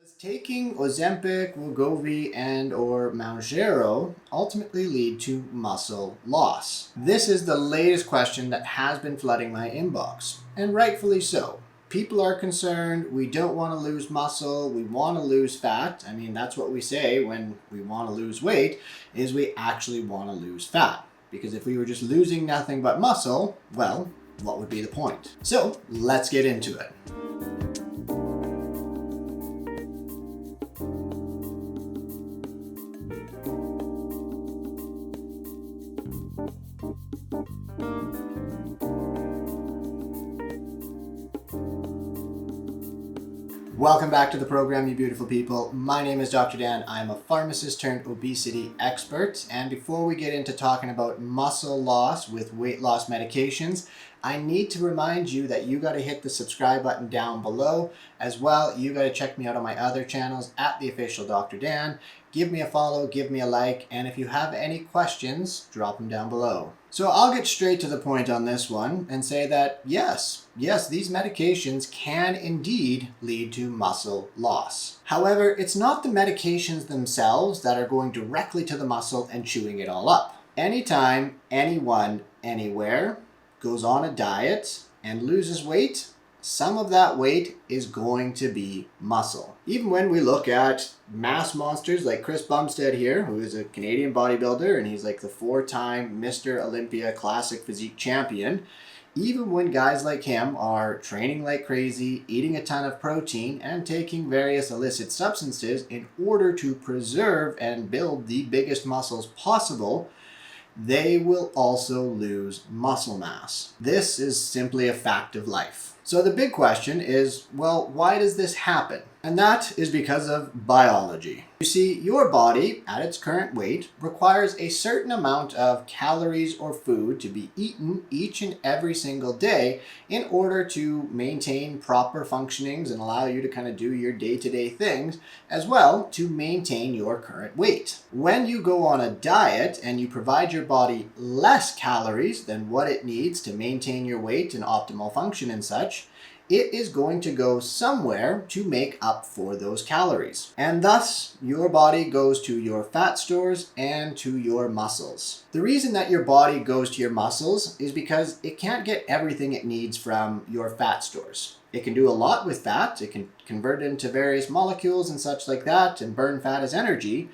Does taking Ozempic, Wegovy, and or Mounjaro ultimately lead to muscle loss? This is the latest question that has been flooding my inbox, and rightfully so. People are concerned, we don't want to lose muscle, we want to lose fat. I mean, that's what we say when we want to lose weight, is we actually want to lose fat. Because if we were just losing nothing but muscle, well, what would be the point? So, let's get into it. Welcome back to the program, you beautiful people. My name is Dr. Dan. I'm a pharmacist turned obesity expert. And before we get into talking about muscle loss with weight loss medications, I need to remind you that you got to hit the subscribe button down below. As well, you got to check me out on my other channels at the official Dr. Dan. Give me a follow, give me a like, and if you have any questions, drop them down below. So I'll get straight to the point on this one and say that yes, these medications can indeed lead to muscle loss. However, it's not the medications themselves that are going directly to the muscle and chewing it all up. Anytime, anyone, anywhere goes on a diet and loses weight, some of that weight is going to be muscle. Even when we look at mass monsters like Chris Bumstead here, who is a Canadian bodybuilder, and he's like the 4-time Mr. Olympia Classic Physique Champion, even when guys like him are training like crazy, eating a ton of protein, and taking various illicit substances in order to preserve and build the biggest muscles possible, they will also lose muscle mass. This is simply a fact of life. So the big question is, well, why does this happen? And that is because of biology. You see, your body, at its current weight, requires a certain amount of calories or food to be eaten each and every single day in order to maintain proper functionings and allow you to kind of do your day-to-day things, as well to maintain your current weight. When you go on a diet and you provide your body less calories than what it needs to maintain your weight and optimal function and such, it is going to go somewhere to make up for those calories. And thus, your body goes to your fat stores and to your muscles. The reason that your body goes to your muscles is because it can't get everything it needs from your fat stores. It can do a lot with fat. It can convert it into various molecules and such like that and burn fat as energy.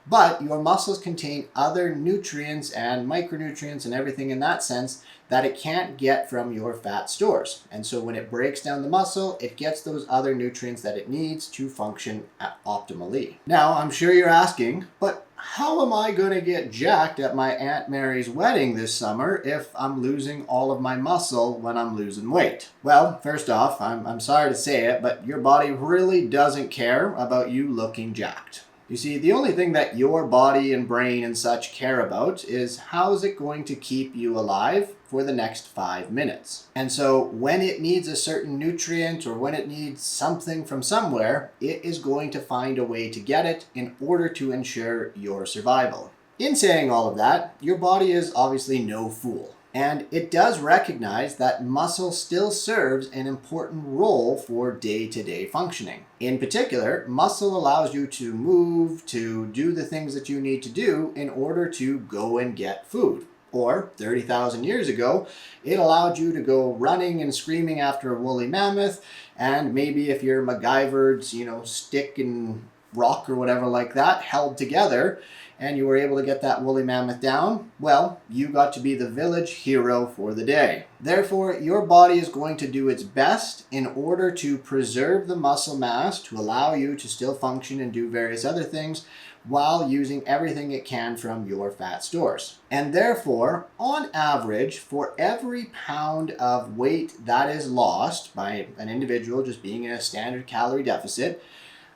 But your muscles contain other nutrients and micronutrients and everything in that sense that it can't get from your fat stores. And so when it breaks down the muscle, it gets those other nutrients that it needs to function optimally. Now, I'm sure you're asking, but how am I going to get jacked at my Aunt Mary's wedding this summer if I'm losing all of my muscle when I'm losing weight? Well, first off, I'm sorry to say it, but your body really doesn't care about you looking jacked. You see, the only thing that your body and brain and such care about is how is it going to keep you alive for the next 5 minutes. And so when it needs a certain nutrient or when it needs something from somewhere, it is going to find a way to get it in order to ensure your survival. In saying all of that, your body is obviously no fool. And it does recognize that muscle still serves an important role for day-to-day functioning. In particular, muscle allows you to move, to do the things that you need to do in order to go and get food. Or 30,000 years ago, it allowed you to go running and screaming after a woolly mammoth, and maybe if you're MacGyver's, stick and rock or whatever like that held together, and you were able to get that woolly mammoth down, well, you got to be the village hero for the day. Therefore, your body is going to do its best in order to preserve the muscle mass to allow you to still function and do various other things while using everything it can from your fat stores. And therefore, on average, for every pound of weight that is lost by an individual just being in a standard calorie deficit,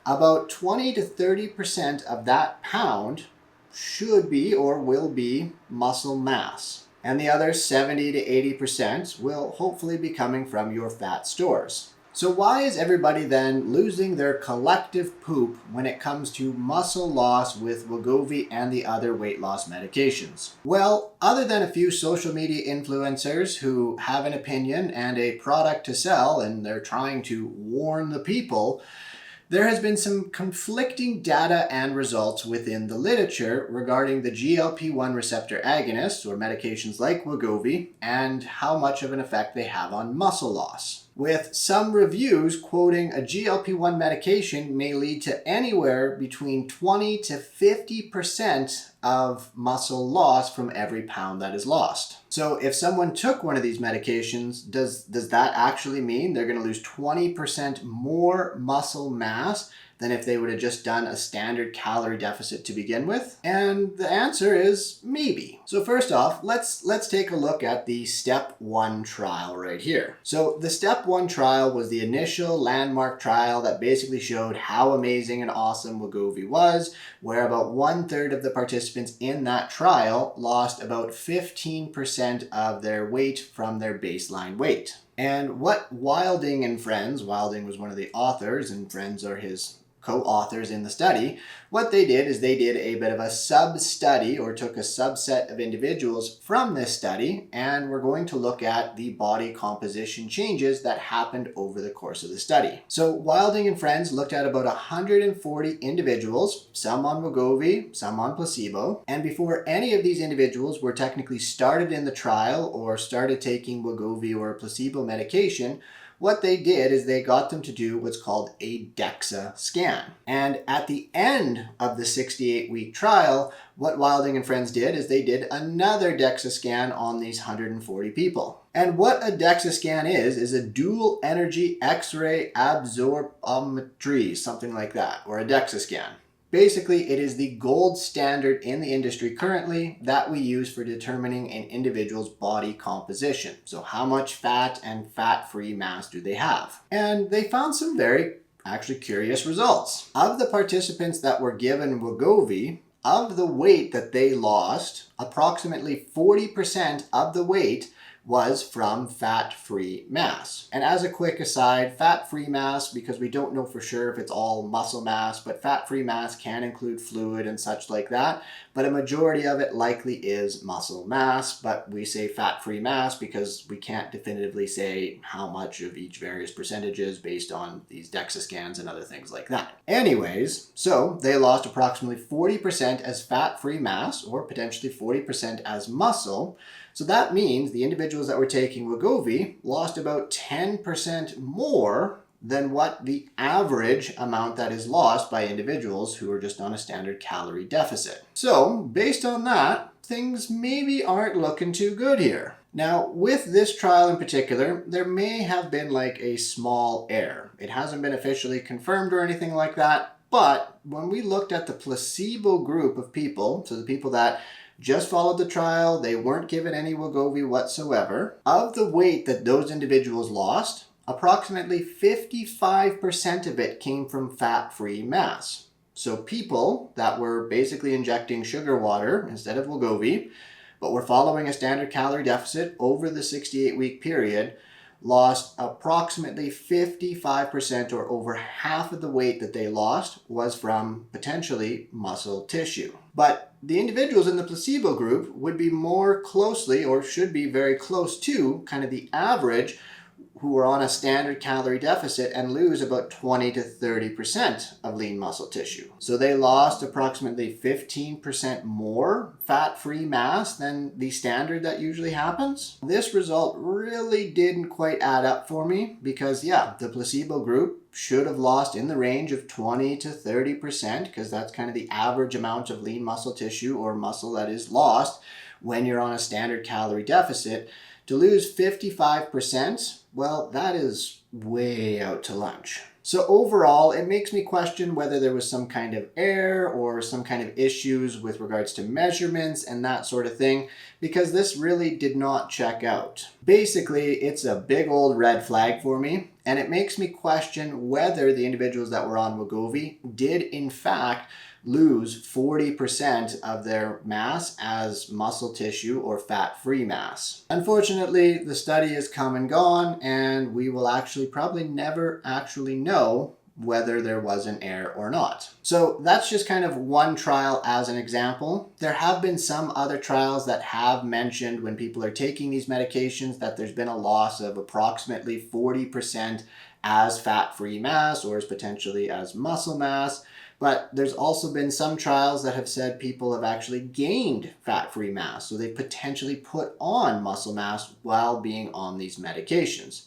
about 20 to 30% of that pound should be or will be muscle mass. And the other 70 to 80% will hopefully be coming from your fat stores. So why is everybody then losing their collective poop when it comes to muscle loss with Wegovy and the other weight loss medications? Well, other than a few social media influencers who have an opinion and a product to sell and they're trying to warn the people, There has been some conflicting data and results within the literature regarding the GLP-1 receptor agonists, or medications like Wegovy, and how much of an effect they have on muscle loss, with some reviews quoting a GLP-1 medication may lead to anywhere between 20 to 50% of muscle loss from every pound that is lost. So if someone took one of these medications, does that actually mean they're going to lose 20% more muscle mass than if they would have just done a standard calorie deficit to begin with? And the answer is maybe. So first off, let's take a look at the Step 1 trial right here. So the Step 1 trial was the initial landmark trial that basically showed how amazing and awesome Wegovy was, where about 1/3 of the participants in that trial lost about 15% of their weight from their baseline weight. And what Wilding and friends, Wilding was one of the authors and friends are his co-authors in the study, what they did is they did a bit of a sub-study, or took a subset of individuals from this study, and we're going to look at the body composition changes that happened over the course of the study. So Wilding and friends looked at about 140 individuals, some on Wegovy, some on placebo, and before any of these individuals were technically started in the trial or started taking Wegovy or placebo medication, what they did is they got them to do what's called a DEXA scan. And at the end of the 68-week trial, what Wilding and friends did is they did another DEXA scan on these 140 people. And what a DEXA scan is a dual energy X-ray absorptiometry, something like that, or a DEXA scan. Basically, it is the gold standard in the industry currently that we use for determining an individual's body composition. So how much fat and fat-free mass do they have? And they found some very actually curious results. Of the participants that were given Wegovy, of the weight that they lost, approximately 40% of the weight was from fat-free mass. And as a quick aside, fat-free mass, because we don't know for sure if it's all muscle mass, but fat-free mass can include fluid and such like that, but a majority of it likely is muscle mass, but we say fat-free mass because we can't definitively say how much of each various percentages based on these DEXA scans and other things like that. Anyways, so they lost approximately 40% as fat-free mass, or potentially 40% as muscle. So that means the individuals that were taking Wegovy lost about 10% more than what the average amount that is lost by individuals who are just on a standard calorie deficit. So based on that, things maybe aren't looking too good here. Now, with this trial in particular, there may have been like a small error. It hasn't been officially confirmed or anything like that, but when we looked at the placebo group of people, so the people that just followed the trial, they weren't given any Wegovy whatsoever, of the weight that those individuals lost, approximately 55% of it came from fat-free mass. So people that were basically injecting sugar water instead of Wegovy, but were following a standard calorie deficit over the 68-week period, lost approximately 55%, or over half of the weight that they lost was from potentially muscle tissue. But the individuals in the placebo group would be more closely, or should be very close to, kind of the average who were on a standard calorie deficit and lose about 20 to 30% of lean muscle tissue. So they lost approximately 15% more fat-free mass than the standard that usually happens. This result really didn't quite add up for me because, yeah, the placebo group should have lost in the range of 20 to 30% because that's kind of the average amount of lean muscle tissue or muscle that is lost when you're on a standard calorie deficit. To lose 55%, well, that is way out to lunch. So overall, it makes me question whether there was some kind of error or some kind of issues with regards to measurements and that sort of thing, because this really did not check out. Basically, it's a big old red flag for me, and it makes me question whether the individuals that were on Wegovy did in fact lose 40% of their mass as muscle tissue or fat-free mass. Unfortunately, the study is come and gone, and we will actually probably never actually know whether there was an error or not. So that's just kind of one trial as an example. There have been some other trials that have mentioned when people are taking these medications that there's been a loss of approximately 40% as fat-free mass or as potentially as muscle mass. But there's also been some trials that have said people have actually gained fat-free mass. So they potentially put on muscle mass while being on these medications.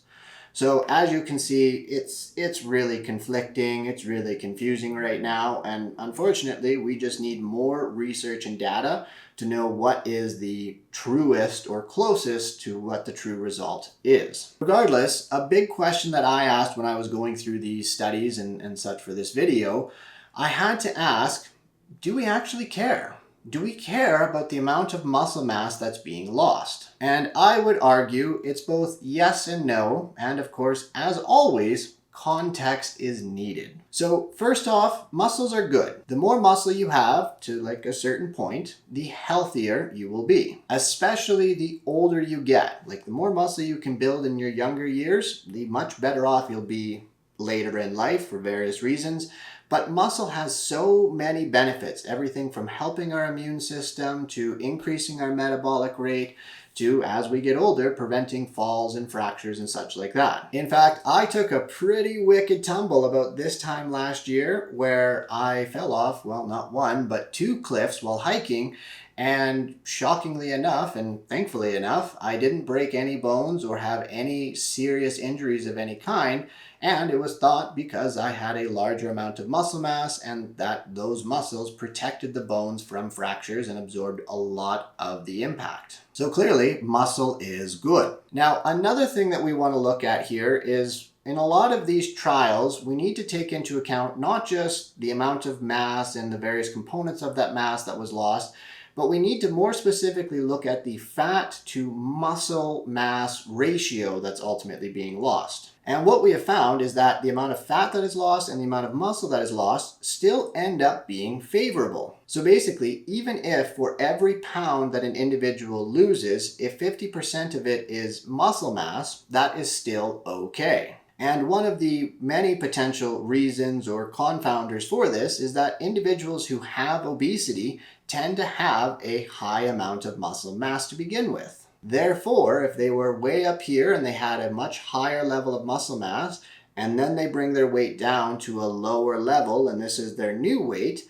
So as you can see, it's really conflicting, it's really confusing right now, and unfortunately, we just need more research and data to know what is the truest or closest to what the true result is. Regardless, a big question that I asked when I was going through these studies and such for this video, I had to ask, do we actually care? Do we care about the amount of muscle mass that's being lost? And I would argue it's both yes and no, and of course, as always, context is needed. So first off, muscles are good. The more muscle you have to like a certain point, the healthier you will be, especially the older you get. Like the more muscle you can build in your younger years, the much better off you'll be later in life for various reasons. But muscle has so many benefits, everything from helping our immune system to increasing our metabolic rate to, as we get older, preventing falls and fractures and such like that. In fact, I took a pretty wicked tumble about this time last year where I fell off, well, not one, but 2 cliffs while hiking. And shockingly enough, and thankfully enough, I didn't break any bones or have any serious injuries of any kind. And it was thought because I had a larger amount of muscle mass and that those muscles protected the bones from fractures and absorbed a lot of the impact. So clearly, muscle is good. Now, another thing that we want to look at here is in a lot of these trials, we need to take into account not just the amount of mass and the various components of that mass that was lost, but we need to more specifically look at the fat to muscle mass ratio that's ultimately being lost. And what we have found is that the amount of fat that is lost and the amount of muscle that is lost still end up being favorable. So basically, even if for every pound that an individual loses, if 50% of it is muscle mass, that is still okay. And one of the many potential reasons or confounders for this is that individuals who have obesity tend to have a high amount of muscle mass to begin with. Therefore, if they were way up here and they had a much higher level of muscle mass, and then they bring their weight down to a lower level, and this is their new weight,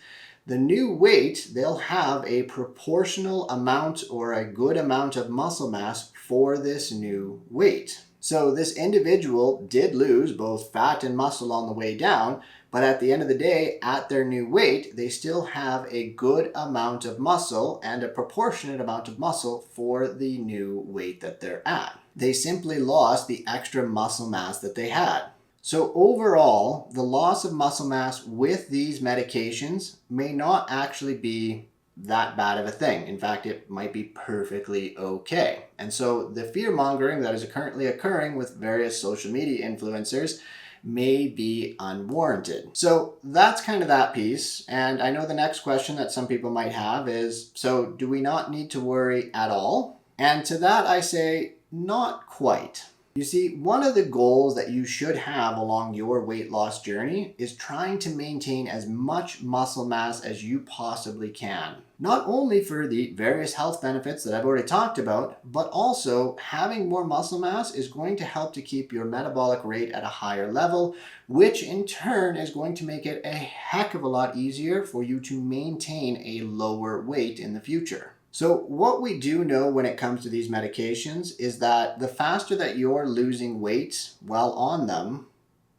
the new weight, they'll have a proportional amount or a good amount of muscle mass for this new weight. So this individual did lose both fat and muscle on the way down, but at the end of the day, at their new weight, they still have a good amount of muscle and a proportionate amount of muscle for the new weight that they're at. They simply lost the extra muscle mass that they had. So overall, the loss of muscle mass with these medications may not actually be that bad of a thing. In fact, it might be perfectly okay. And so the fear mongering that is currently occurring with various social media influencers may be unwarranted. So that's kind of that piece. And I know the next question that some people might have is, so do we not need to worry at all? And to that I say, not quite. You see, one of the goals that you should have along your weight loss journey is trying to maintain as much muscle mass as you possibly can. Not only for the various health benefits that I've already talked about, but also having more muscle mass is going to help to keep your metabolic rate at a higher level, which in turn is going to make it a heck of a lot easier for you to maintain a lower weight in the future. So what we do know when it comes to these medications is that the faster that you're losing weight while on them,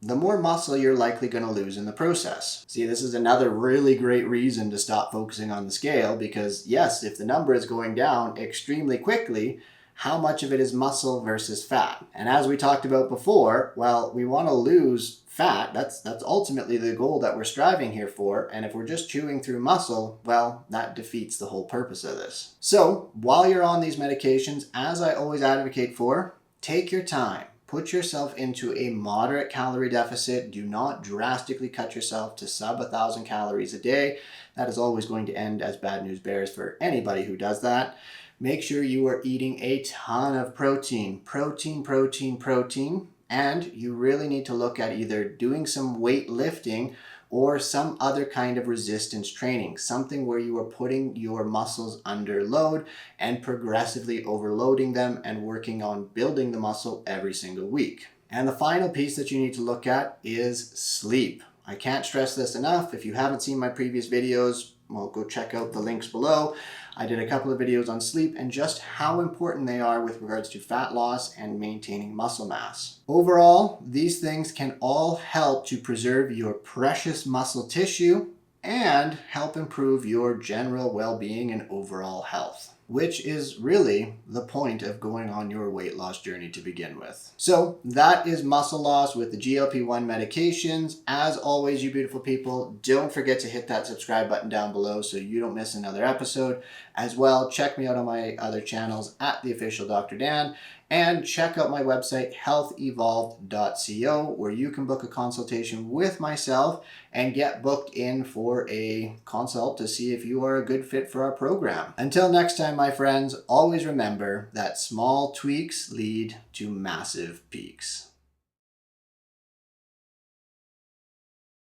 the more muscle you're likely going to lose in the process. See, this is another really great reason to stop focusing on the scale because yes, if the number is going down extremely quickly, how much of it is muscle versus fat? And as we talked about before, well, we want to lose fat. That's ultimately the goal that we're striving here for. And if we're just chewing through muscle, well, that defeats the whole purpose of this. So while you're on these medications, as I always advocate for, take your time. Put yourself into a moderate calorie deficit. Do not drastically cut yourself to sub 1,000 calories a day. That is always going to end as bad news bears for anybody who does that. Make sure you are eating a ton of protein. Protein. And you really need to look at either doing some weight lifting or some other kind of resistance training, something where you are putting your muscles under load and progressively overloading them and working on building the muscle every single week. And the final piece that you need to look at is sleep. I can't stress this enough. If you haven't seen my previous videos, well, go check out the links below. I did a couple of videos on sleep and just how important they are with regards to fat loss and maintaining muscle mass. Overall, these things can all help to preserve your precious muscle tissue and help improve your general well-being and overall health, which is really the point of going on your weight loss journey to begin with. So that is muscle loss with the GLP-1 medications. As always, you beautiful people, don't forget to hit that subscribe button down below so you don't miss another episode. As well, check me out on my other channels at The Official Dr. Dan, and check out my website, healthevolved.co, where you can book a consultation with myself and get booked in for a consult to see if you are a good fit for our program. Until next time, my friends, always remember that small tweaks lead to massive peaks.